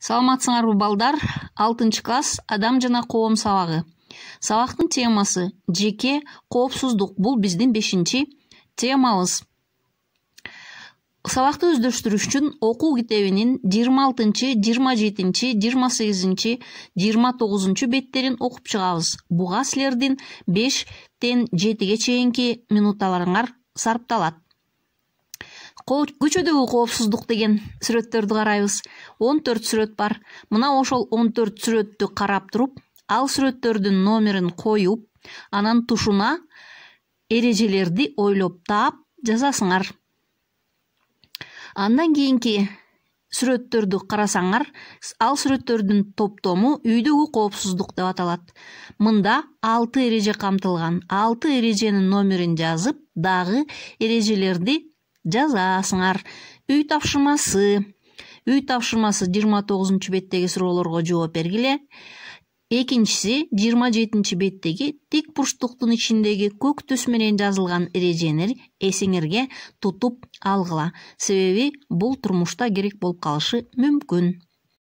Саламатсыңарбы балдар? 6 класс адам жана коом сабагы. Сабактын темасы жеке коопсуздук. Бул биздин 5-чи темабыз. Сабакты өздөштүрүш үчүн окуу китебинин 26-чы, 27-чи, 28-чи, 29-чу беттерин окуп чыгабыз. Буга силердин 5-тен 7-ге чейинки минуталарыңар сарпталат. Көчөдөгү коопсуздук деген сүрөттөрдү карайбыз. 14 сүрөт бар. Мына ошол 14 сүрөттү карап туруп, ал сүрөттөрдүн номерин коюп, анан тушуна эрежелерди ойлоп таап жазасыңар. Андан кийинки сүрөттөрдү карасаңар, ал сүрөттөрдүн топтому үйдөгү коопсуздук деп аталат. Мында 6 эреже камтылган. 6 эреженин номерин жазып, дагы эрежелерди жазасыңар. Үй тапшырмасы 29-чу беттеги суроолорго жооп бергиле. Экинчиси 27-чи беттеги тик бурчтуктун ичиндеги көк түс менен жазылган эрежени эсиңерге тутуп алгыла. Себеби бул турмушта керек болуп калышы мүмкүн.